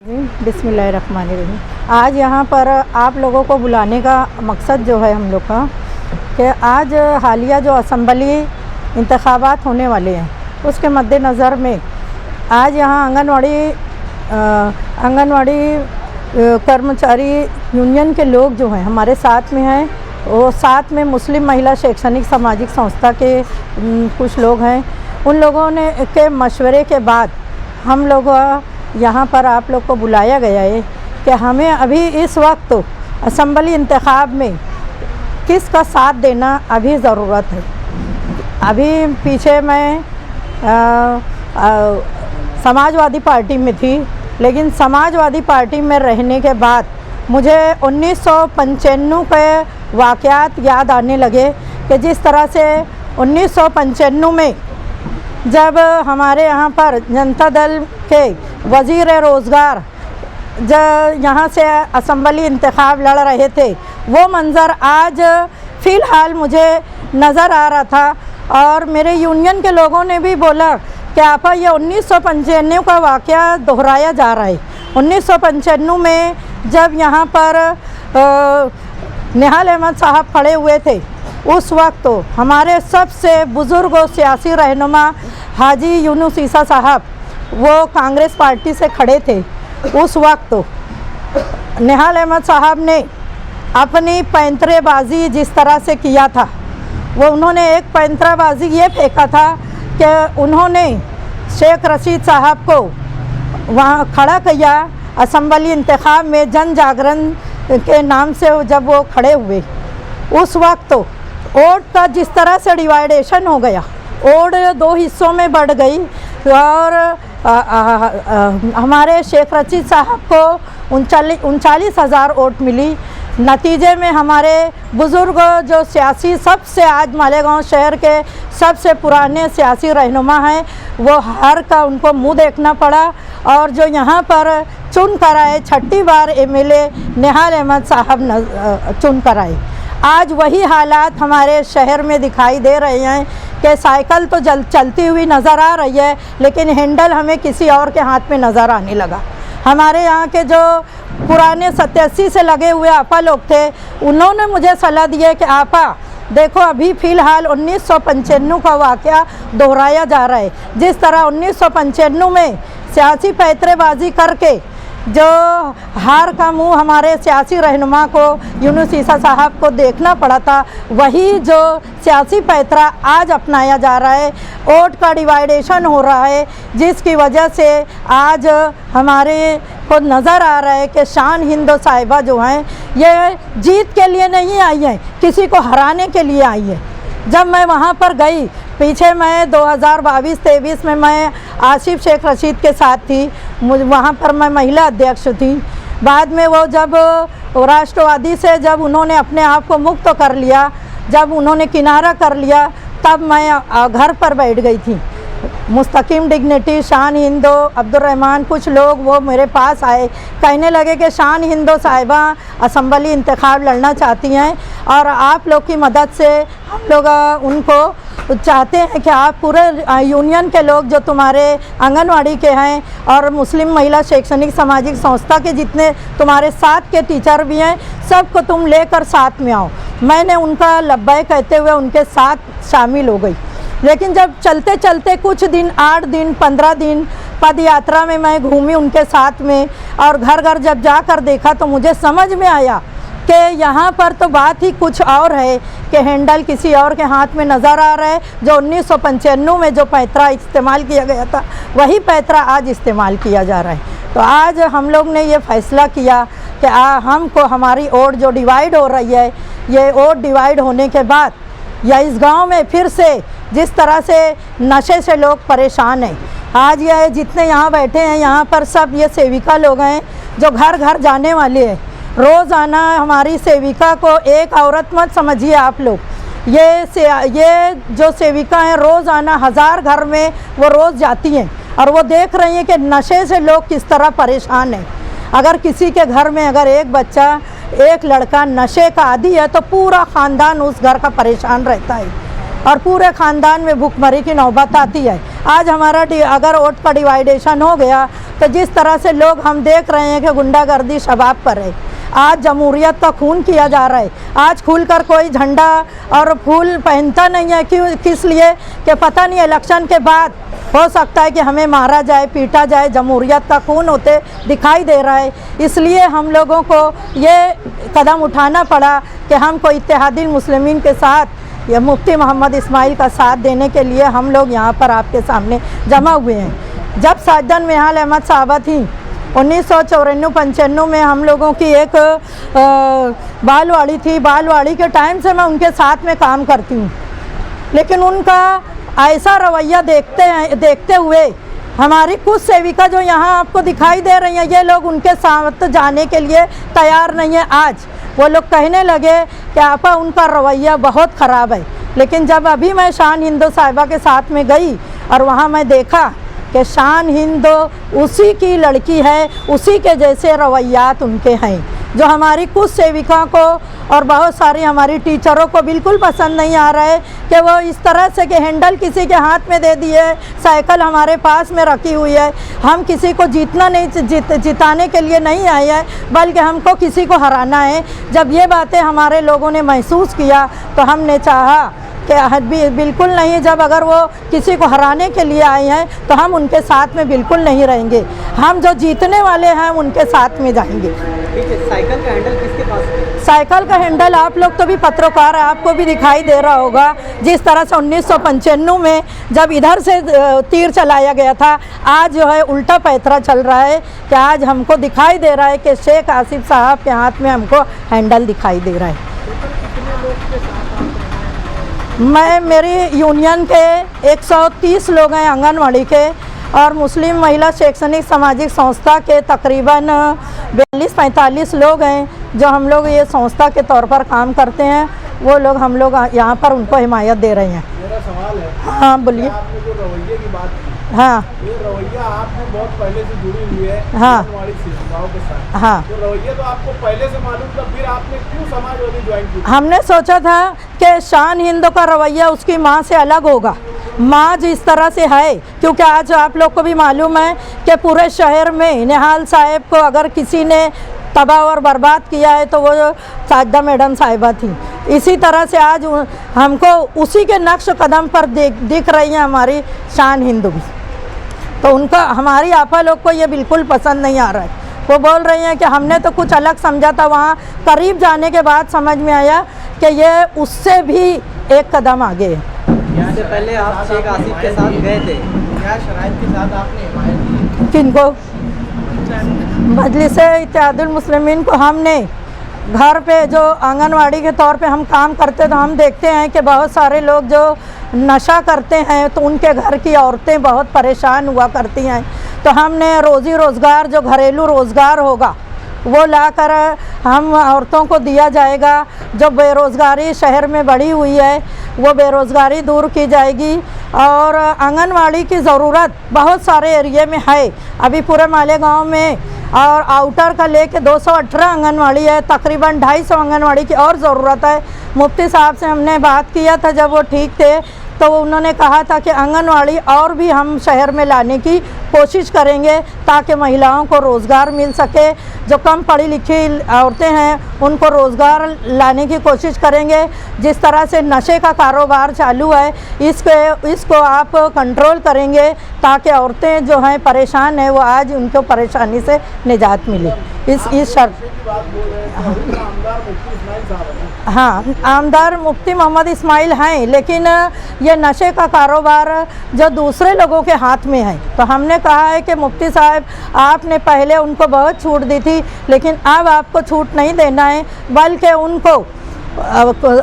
बिस्मिल्लाहिर्रहमानिर्रहीम। आज यहाँ पर आप लोगों को बुलाने का मकसद जो है हम लोग का कि आज हालिया जो असम्बली इंतखाबात होने वाले हैं उसके मद्देनज़र में आज यहाँ आंगनवाड़ी कर्मचारी यूनियन के लोग जो हैं हमारे साथ में हैं, वो साथ में मुस्लिम महिला शैक्षणिक सामाजिक संस्था के कुछ लोग हैं। उन लोगों ने के मशवरे के बाद हम लोग यहाँ पर आप लोग को बुलाया गया है कि हमें अभी इस वक्त असम्बली इंतखाब में किसका साथ देना अभी ज़रूरत है। अभी पीछे मैं समाजवादी पार्टी में थी, लेकिन समाजवादी पार्टी में रहने के बाद मुझे 1995 के वाक़यात याद आने लगे कि जिस तरह से 1995 में जब हमारे यहाँ पर जनता दल के वज़ीर रोज़गार जब यहाँ से असम्बली इंतखाब लड़ रहे थे, वो मंज़र आज फ़िलहाल मुझे नज़र आ रहा था। और मेरे यूनियन के लोगों ने भी बोला कि आपा ये 1995 का वाक़या दोहराया जा रहा है। 1995 में जब यहाँ पर निहाल अहमद साहब खड़े हुए थे, उस वक्त तो हमारे सबसे बुज़ुर्ग और सियासी रहनुमा हाजी यूनुस ईसा साहब वो कांग्रेस पार्टी से खड़े थे। उस वक्त तो निहाल अहमद साहब ने अपनी पैंतरेबाजी जिस तरह से किया था, वो उन्होंने एक पैंतराबाजी ये फेंका था कि उन्होंने शेख रशीद साहब को वहाँ खड़ा किया असम्बली इंतखाब में जन जागरण के नाम से। जब वो खड़े हुए उस वक्त तो वोट का जिस तरह से डिवाइडेशन हो गया, वोट दो हिस्सों में बढ़ गई और हमारे शेख रशीद साहब को 39,000 वोट मिली। नतीजे में हमारे बुज़ुर्ग जो सियासी सबसे आज मालेगांव शहर के सबसे पुराने सियासी रहनुमा हैं, वो हार का उनको मुंह देखना पड़ा। और जो यहाँ पर चुन कर आए, छठी बार एमएलए निहाल अहमद साहब चुन कर आए। आज वही हालात हमारे शहर में दिखाई दे रहे हैं कि साइकिल तो चलती हुई नज़र आ रही है, लेकिन हैंडल हमें किसी और के हाथ में नज़र आने लगा। हमारे यहाँ के जो पुराने 87 से लगे हुए आपा लोग थे, उन्होंने मुझे सलाह दी है कि आपा देखो अभी फ़िलहाल 1995 का वाक़या दोहराया जा रहा है। जिस तरह 1995 में सियासी पैंतरेबाजी करके जो हार का मुंह हमारे सियासी रहनुमा को यूनुस ईसा साहब को देखना पड़ा था, वही जो सियासी पैंतरा आज अपनाया जा रहा है। वोट का डिवाइडेशन हो रहा है, जिसकी वजह से आज हमारे को नज़र आ रहा है कि शान हिंद साहिबा जो हैं ये जीत के लिए नहीं आई हैं, किसी को हराने के लिए आई है। जब मैं वहाँ पर गई पीछे, मैं 2022-23 में मैं आसिफ शेख रशीद के साथ थी, मुझे वहाँ पर मैं महिला अध्यक्ष थी। बाद में वो जब राष्ट्रवादी से जब उन्होंने अपने आप को मुक्त कर लिया, जब उन्होंने किनारा कर लिया, तब मैं घर पर बैठ गई थी। मुस्तकीम डिग्निटी शान हिंदो अब्दुर्रहमान कुछ लोग वो मेरे पास आए, कहने लगे कि शान हिंदो साहिबा असम्बली इंतखाब लड़ना चाहती हैं और आप लोग की मदद से हम लोग उनको चाहते हैं कि आप पूरे यूनियन के लोग जो तुम्हारे आंगनवाड़ी के हैं और मुस्लिम महिला शैक्षणिक सामाजिक संस्था के जितने तुम्हारे साथ के टीचर भी हैं, सबको तुम लेकर साथ में आओ। मैंने उनका लब्बैक कहते हुए उनके साथ शामिल हो गई। लेकिन जब चलते चलते कुछ दिन 8 दिन 15 दिन पद यात्रा में मैं घूमी उनके साथ में, और घर घर जब जाकर देखा तो मुझे समझ में आया कि यहाँ पर तो बात ही कुछ और है कि हैंडल किसी और के हाथ में नज़र आ रहा है। जो 1995 में जो पैंतरा इस्तेमाल किया गया था, वही पैंतरा आज इस्तेमाल किया जा रहा है। तो आज हम लोग ने ये फ़ैसला किया कि हमको हमारी वोट जो डिवाइड हो रही है, ये वोट डिवाइड होने के बाद या इस गांव में फिर से जिस तरह से नशे से लोग परेशान हैं, आज ये जितने यहाँ बैठे हैं यहाँ पर सब ये सेविका लोग हैं जो घर घर जाने वाले हैं। रोज़ाना हमारी सेविका को एक औरत मत समझिए आप लोग, ये जो सेविका हैं रोज़ाना 1000 घर में वो रोज़ जाती हैं और वो देख रही हैं कि नशे से लोग किस तरह परेशान हैं। अगर किसी के घर में अगर एक बच्चा एक लड़का नशे का आदी है तो पूरा ख़ानदान उस घर का परेशान रहता है और पूरे ख़ानदान में भूखमरी की नौबत आती है। आज हमारा अगर वोट का डिवाइडेशन हो गया तो जिस तरह से लोग हम देख रहे हैं कि गुंडागर्दी शबाब पर है, आज जमहूरियत का खून किया जा रहा है। आज खुलकर कोई झंडा और फूल पहनता नहीं है, क्यों, किस लिए कि पता नहीं इलेक्शन के बाद हो सकता है कि हमें मारा जाए, पीटा जाए। जमहूरियत का खून होते दिखाई दे रहा है, इसलिए हम लोगों को ये कदम उठाना पड़ा कि हमको इत्तेहादुल मुस्लिमीन के साथ या मुफ्ती मोहम्मद इस्माइल का साथ देने के लिए हम लोग यहाँ पर आपके सामने जमा हुए हैं। जब साजन मिहाल अहमद साहबा थी 1994-95 में हम लोगों की एक बालवाड़ी थी। बालवाड़ी के टाइम से मैं उनके साथ में काम करती हूँ, लेकिन उनका ऐसा रवैया देखते हुए हमारी कुछ सेविका जो यहाँ आपको दिखाई दे रही हैं, ये लोग उनके साथ जाने के लिए तैयार नहीं है। आज वो लोग कहने लगे कि आपा उनका रवैया बहुत ख़राब है। लेकिन जब अभी मैं शान हिंदू साहिबा के साथ में गई और वहाँ मैं देखा कि शान हिंदू उसी की लड़की है, उसी के जैसे रवैयात उनके हैं, जो हमारी कुछ सेविका को और बहुत सारी हमारी टीचरों को बिल्कुल पसंद नहीं आ रहा है कि वो इस तरह से कि हैंडल किसी के हाथ में दे दिए, साइकिल हमारे पास में रखी हुई है। हम किसी को जीतना नहीं, जिताने के लिए नहीं आए हैं, बल्कि हमको किसी को हराना है। जब ये बातें हमारे लोगों ने महसूस किया तो हमने चाहा कि बिल्कुल नहीं, जब अगर वो किसी को हराने के लिए आए हैं तो हम उनके साथ में बिल्कुल नहीं रहेंगे। हम जो जीतने वाले हैं उनके साथ में जाएंगे। साइकिल का हैंडल किसके पास है? साइकिल का हैंडल आप लोग तो भी पत्रकार है, आपको भी दिखाई दे रहा होगा। जिस तरह से 1995 में जब इधर से तीर चलाया गया था, आज जो है उल्टा पैतरा चल रहा है कि आज हमको दिखाई दे रहा है कि शेख आसिफ साहब के हाथ में हमको हैंडल दिखाई दे रहा है। मेरी यूनियन के 130 लोग हैं आंगनवाड़ी के, और मुस्लिम महिला शैक्षणिक सामाजिक संस्था के तकरीबन 42-45 लोग हैं जो हम लोग ये संस्था के तौर पर काम करते हैं। वो लोग हम लोग यहाँ पर उनको हिमायत दे रहे हैं। मेरा सवाल है, हाँ बोलिए। आपने जो रवैये की बात की, हाँ, ये रवैया आपने बहुत पहले से जुड़ी हुई है हाँ समाजवादी सेविकाओं के साथ। हाँ, तो रवैया तो आपको पहले से मालूम था, फिर आपने क्यों समाजवादी ज्वाइन की? हमने सोचा था कि शान हिंदू का रवैया उसकी माँ से अलग होगा। माँ जिस तरह से है, क्योंकि आज आप लोग को भी मालूम है कि पूरे शहर में निहाल साहब को अगर किसी ने तबाह और बर्बाद किया है तो वो साजदा मैडम साहिबा थी। इसी तरह से आज हमको उसी के नक्श कदम पर दिख रही है हमारी शान हिंदू भी। तो उनका हमारी आपा लोग को ये बिल्कुल पसंद नहीं आ रहा है। वो बोल रही हैं कि हमने तो कुछ अलग समझा था, वहाँ करीब जाने के बाद समझ में आया कि ये उससे भी एक कदम आगे है। इससे पहले आप शेख आसिफ के साथ गए थे, क्या शराइत के साथ आपने हिमायत की? किनको? मजलिस-ए-इत्तेहादुल मुस्लिमीन को हमने घर पे जो आंगनवाड़ी के तौर पे हम काम करते तो हम देखते हैं कि बहुत सारे लोग जो नशा करते हैं तो उनके घर की औरतें बहुत परेशान हुआ करती हैं। तो हमने रोज़ी रोज़गार जो घरेलू रोज़गार होगा वो लाकर हम औरतों को दिया जाएगा। जो बेरोज़गारी शहर में बढ़ी हुई है वो बेरोज़गारी दूर की जाएगी। और आंगनवाड़ी की ज़रूरत बहुत सारे एरिए में है, अभी पूरे मालेगांव में और आउटर का लेके 218 आंगनवाड़ी है, तकरीबन 250 आंगनवाड़ी की और ज़रूरत है। मुफ्ती साहब से हमने बात किया था जब वो ठीक थे, तो उन्होंने कहा था कि आंगनवाड़ी और भी हम शहर में लाने की कोशिश करेंगे ताकि महिलाओं को रोज़गार मिल सके। जो कम पढ़ी लिखी औरतें हैं उनको रोज़गार लाने की कोशिश करेंगे। जिस तरह से नशे का कारोबार चालू है इसको आप कंट्रोल करेंगे ताकि औरतें जो हैं परेशान हैं वो आज उनको परेशानी से निजात मिले। इस शर्त हाँ, आमदार मुफ्ती मोहम्मद इस्माइल हैं, लेकिन ये नशे का कारोबार जो दूसरे लोगों के हाथ में है। तो हमने कहा है कि मुफ्ती साहब आपने पहले उनको बहुत छूट दी थी, लेकिन अब आपको छूट नहीं देना है, बल्कि उनको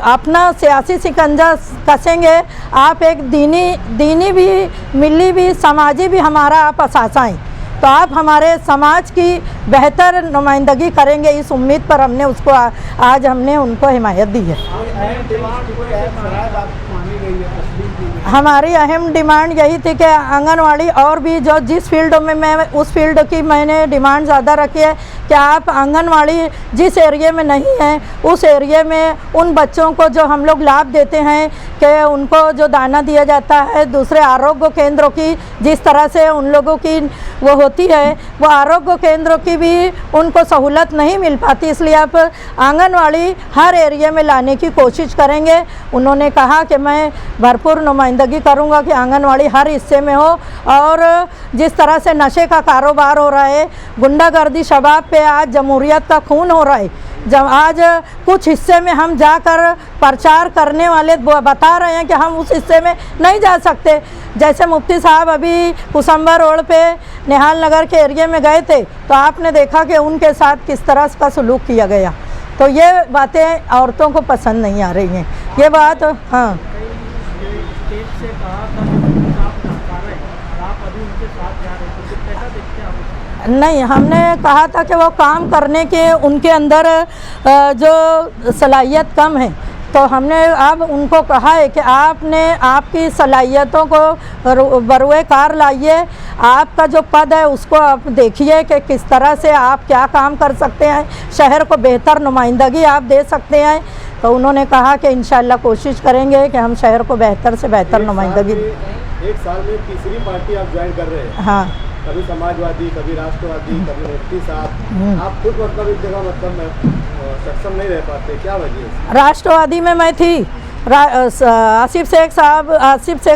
अपना सियासी शिकंजा कसेंगे। आप एक दीनी भी, मिली भी, समाजी भी हमारा आप असासा हैं, तो आप हमारे समाज की बेहतर नुमाइंदगी करेंगे। इस उम्मीद पर हमने उसको आज हमने उनको हिमायत दी है। हमारी अहम डिमांड यही थी कि आंगनवाड़ी और भी जो जिस फील्ड में मैं उस फील्ड की मैंने डिमांड ज़्यादा रखी है कि आप आंगनवाड़ी जिस एरिया में नहीं है उस एरिया में उन बच्चों को जो हम लोग लाभ देते हैं कि उनको जो दाना दिया जाता है, दूसरे आरोग्य केंद्रों की जिस तरह से उन लोगों की वो होती है वो आरोग्य केंद्रों की भी उनको सहूलत नहीं मिल पाती, इसलिए आप आंगनवाड़ी हर एरिया में लाने की कोशिश करेंगे। उन्होंने कहा कि मैं भरपूर नुमाइंदगी करूंगा कि आंगनवाड़ी हर हिस्से में हो। और जिस तरह से नशे का कारोबार हो रहा है, गुंडागर्दी शबाब पे आज जमहूरियत का खून हो रहा है, जब आज कुछ हिस्से में हम जाकर प्रचार करने वाले बता रहे हैं कि हम उस हिस्से में नहीं जा सकते। जैसे मुफ्ती साहब अभी कुसम्बा रोड पे निहाल नगर के एरिया में गए थे तो आपने देखा कि उनके साथ किस तरह का सलूक किया गया। तो ये बातें औरतों को पसंद नहीं आ रही हैं। ये बात हाँ स्टेज से कहा था कि आप नाकार रहे और आप अभी उनके साथ जा रहे हैं, तो कैसा देखते हैं आप? नहीं, हमने कहा था कि वो काम करने के उनके अंदर जो सलाहियत कम है, तो हमने अब उनको कहा है कि आपने आपकी सलाहियतों को बरुए कार लाइए, आपका जो पद है उसको आप देखिए कि किस तरह से आप क्या काम कर सकते हैं, शहर को बेहतर नुमाइंदगी आप दे सकते हैं। तो उन्होंने कहा कि इंशाल्लाह कोशिश करेंगे कि हम शहर को बेहतर से बेहतर नुमाइंदगी। एक साल में तीसरी पार्टी आप ज्वाइन कर रहे हैं। हाँ, कभी समाजवादी, कभी राष्ट्रवादी, कभी मुफ्ती साहब, आप खुद मतलब इस जगह मतलब सक्षम नहीं रह पाते, क्या वजह है? राष्ट्रवादी में मैं थी। आसिफ शेख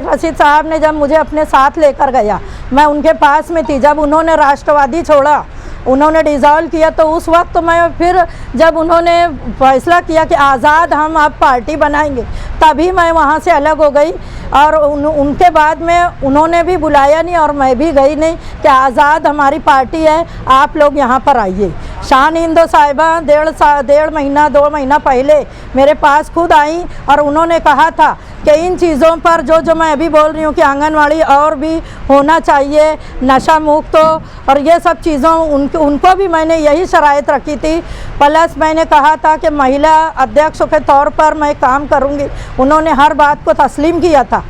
रशीद साहब ने जब मुझे अपने साथ लेकर गया, मैं उनके पास में थी। जब उन्होंने राष्ट्रवादी छोड़ा, उन्होंने डिज़ोल्व किया, तो उस वक्त मैं फिर जब उन्होंने फैसला किया कि आज़ाद हम अब पार्टी बनाएंगे, तभी मैं वहाँ से अलग हो गई। और उनके बाद में उन्होंने भी बुलाया नहीं और मैं भी गई नहीं कि आज़ाद हमारी पार्टी है, आप लोग यहाँ पर आइए। शान हिंदो साहिबा 2 महीना पहले मेरे पास खुद आई और उन्होंने कहा था कि इन चीज़ों पर जो मैं अभी बोल रही हूँ कि आंगनवाड़ी और भी होना चाहिए, नशा मुक्त हो, और ये सब चीज़ों उनको भी मैंने यही शराइत रखी थी। प्लस मैंने कहा था कि महिला अध्यक्ष के तौर पर मैं काम करूँगी। उन्होंने हर बात को तस्लीम किया था,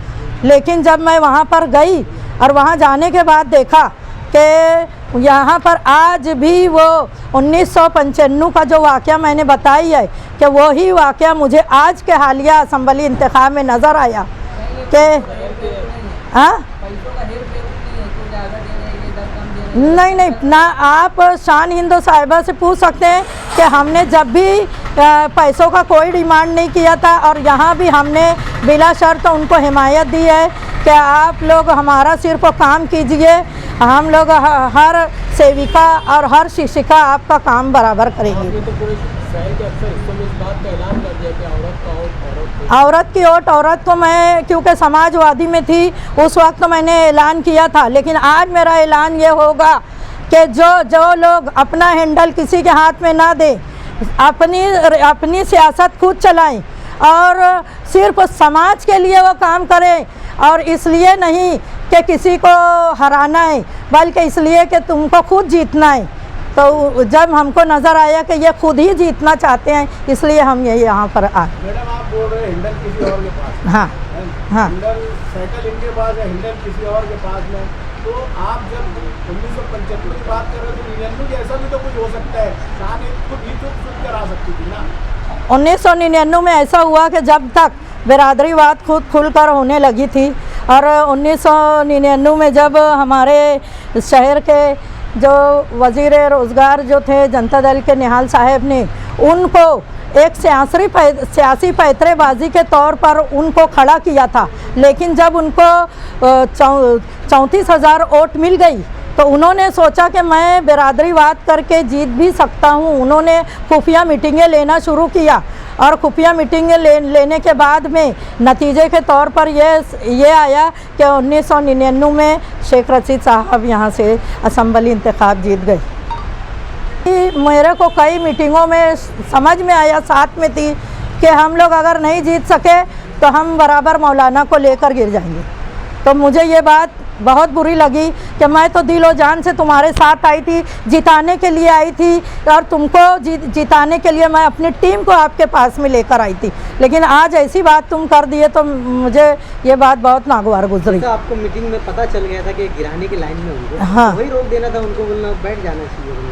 लेकिन जब मैं वहाँ पर गई और वहाँ जाने के बाद देखा कि यहाँ पर आज भी वो 1995 का जो वाक़या मैंने बताई है कि वही वाक़या मुझे आज के हालिया असम्बली इंतखाब में नज़र आया कि हाँ नहीं ना, आप शान हिंदो साहिबा से पूछ सकते हैं कि हमने जब भी पैसों का कोई डिमांड नहीं किया था और यहाँ भी हमने बिला शर्त उनको हिमायत दी है कि आप लोग हमारा सिर्फ काम कीजिए, हम लोग हर सेविका और हर शिक्षिका आपका काम बराबर करेंगे। तो पूरे शहर के अक्सर हिस्सों में इस बात का ऐलान कर दिया कि औरत की वोट औरत को मैं क्योंकि समाजवादी में थी उस वक्त मैंने ऐलान किया था, लेकिन आज मेरा ऐलान ये होगा कि जो लोग अपना हैंडल किसी के हाथ में ना दें, अपनी सियासत खुद चलाएं और सिर्फ समाज के लिए वो काम करें, और इसलिए नहीं कि किसी को हराना है बल्कि इसलिए कि तुमको खुद जीतना है। तो जब हमको नज़र आया कि ये खुद ही जीतना चाहते हैं, इसलिए हम ये यहाँ पर आए। मैडम आप बोल रहे हैं हिंडल किसी और के पास, हाँ हाँ, हिंडल साइकिल इनके पास है, हिंडल किसी और के पास में। तो आप जब 1975 की बात कर रहे हो तो 99 ऐसा भी तो कुछ हो सकता है, शान खुद ही तो खुद करा सकती थी ना। 1999 में ऐसा हुआ कि जब तक बिरादरीवाद खुद खुलकर होने लगी थी, और 1999 में जब हमारे शहर के जो वज़ीर रोज़गार जो थे जनता दल के निहाल साहब ने उनको एक सियासी पैतरेबाजी के तौर पर उनको खड़ा किया था, लेकिन जब उनको 34,000 वोट मिल गई तो उन्होंने सोचा कि मैं बिरादरीवाद करके जीत भी सकता हूं। उन्होंने खुफिया मीटिंगें लेना शुरू किया और खुफिया मीटिंगें लेने के बाद में नतीजे के तौर पर ये आया कि 1999 में शेख रशीद साहब यहां से असम्बली इंतखाब जीत गए। मेरे को कई मीटिंगों में समझ में आया, साथ में थी, कि हम लोग अगर नहीं जीत सके तो हम बराबर मौलाना को लेकर गिर जाएंगे। तो मुझे ये बात बहुत बुरी लगी कि मैं तो दिलो जान से तुम्हारे साथ आई थी, जिताने के लिए आई थी और तुमको जिताने के लिए मैं अपनी टीम को आपके पास में लेकर आई थी, लेकिन आज ऐसी बात तुम कर दिए तो मुझे ये बात बहुत नागवार गुजरी। तो आपको मीटिंग में पता चल गया था कि गिराने की लाइन में उनको, हाँ। तो वही रोक देना था उनको, बोलना बैठ जाना चाहिए,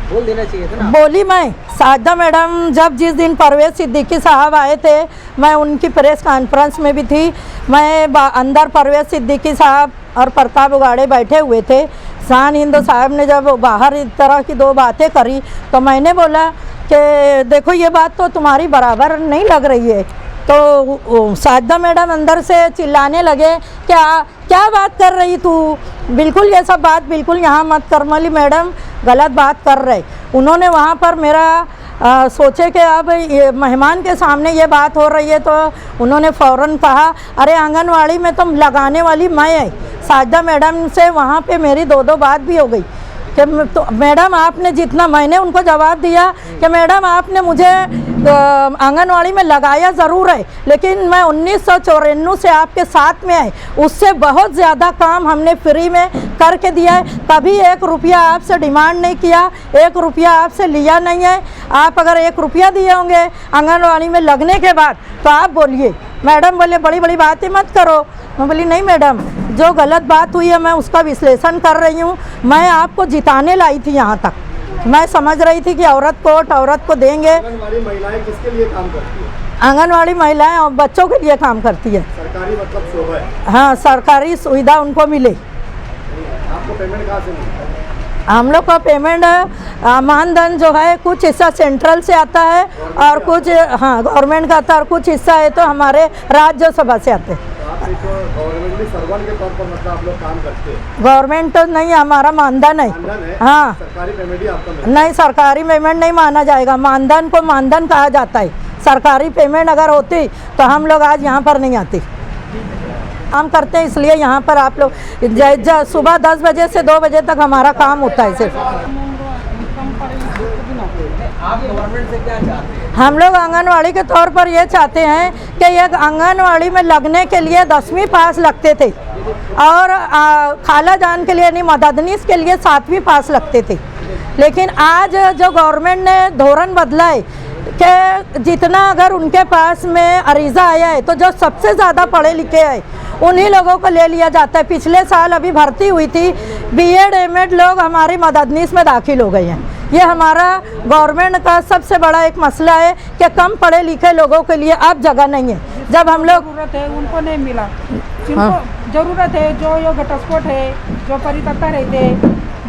बोल देना चाहिए था ना। बोली मैं साजदा मैडम जब जिस दिन परवेज सिद्दीकी साहब आए थे, मैं उनकी प्रेस कॉन्फ्रेंस में भी थी, मैं अंदर परवेज सिद्दीकी साहब और प्रताप उगाड़े बैठे हुए थे। शान हिंद साहब ने जब बाहर इस तरह की दो बातें करी तो मैंने बोला कि देखो ये बात तो तुम्हारी बराबर नहीं लग रही है। तो साजदा मैडम अंदर से चिल्लाने लगे क्या बात कर रही तू, बिल्कुल ये सब बात बिल्कुल यहाँ मत कर, मली मैडम गलत बात कर रहे। उन्होंने वहाँ पर मेरा सोचे कि अब ये मेहमान के सामने ये बात हो रही है, तो उन्होंने फ़ौरन कहा अरे आंगनवाड़ी में तो लगाने वाली मैं है। साजदा मैडम से वहाँ पे मेरी दो बात भी हो गई कि तो मैडम आपने जितना, मैंने उनको जवाब दिया कि मैडम आपने मुझे आंगनवाड़ी में लगाया ज़रूर है, लेकिन मैं 1994 से आपके साथ में है, उससे बहुत ज़्यादा काम हमने फ्री में करके दिया है, कभी 1 रुपया आपसे डिमांड नहीं किया, 1 रुपया आपसे लिया नहीं है। आप अगर 1 रुपया दिए होंगे आंगनवाड़ी में लगने के बाद तो आप बोलिए। मैडम बोले बड़ी बड़ी बातें मत करो। मैं बोली नहीं मैडम, जो गलत बात हुई है मैं उसका विश्लेषण कर रही हूँ, मैं आपको जिताने लाई थी यहाँ तक। मैं समझ रही थी कि औरत को देंगे। आंगनवाड़ी महिलाएं किसके लिए काम करती है? आंगनवाड़ी महिलाएं और बच्चों के लिए काम करती है। सरकारी मतलब शोभा है। हाँ, सरकारी सुविधा उनको मिले। आपको पेमेंट कहाँ से मिलता है? हम लोग का पेमेंट मानधन जो है कुछ हिस्सा सेंट्रल से आता है और कुछ हाँ गवर्नमेंट का आता है और कुछ हिस्सा है तो हमारे राज्यसभा से आते हैं। आप एक गवर्नमेंटली सर्वेंट के तौर पर मतलब आप लोग काम करते हैं? गवर्नमेंट तो नहीं, हमारा मानधन है। मानधन है? हाँ, सरकारी पेमेंट ही आपको मिलता है? नहीं, सरकारी पेमेंट नहीं माना जाएगा, मानधन को मानधन कहा जाता है। सरकारी पेमेंट अगर होती तो हम लोग आज यहाँ पर नहीं आते। काम करते हैं इसलिए यहाँ पर आप लोग सुबह 10 बजे से 2 बजे तक हमारा काम होता है सिर्फ। आप गवर्नमेंट से क्या चाहते हैं? हम लोग आंगनवाड़ी के तौर पर ये चाहते हैं कि एक आंगनवाड़ी में लगने के लिए 10वीं पास लगते थे और खाला जान के लिए यानी मददनीस के लिए 7वीं पास लगते थे, लेकिन आज जो गवर्नमेंट ने धोरण बदला है कि जितना अगर उनके पास में अरीज़ा आया है तो जो सबसे ज़्यादा पढ़े लिखे हैं उन्हीं लोगों को ले लिया जाता है। पिछले साल अभी भर्ती हुई थी, बीएड एमएड लोग हमारी मददनीस में दाखिल हो गए हैं। ये हमारा गवर्नमेंट का सबसे बड़ा एक मसला है कि कम पढ़े लिखे लोगों के लिए अब जगह नहीं है। जब हम लोग ज़रूरत है उनको नहीं मिला, जिनको ज़रूरत है, जो यो घटस्फोट है, जो परितत्ता रहते,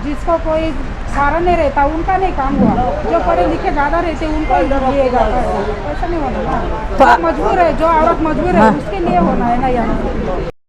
जिसको कोई सारा नहीं रहता उनका नहीं काम हुआ, जो पढ़े लिखे ज़्यादा रहते उनको लिए जाता है। ऐसा नहीं होना ना, जो मजबूर है, जो औरत मजबूर है उसके लिए होना है ना यहाँ।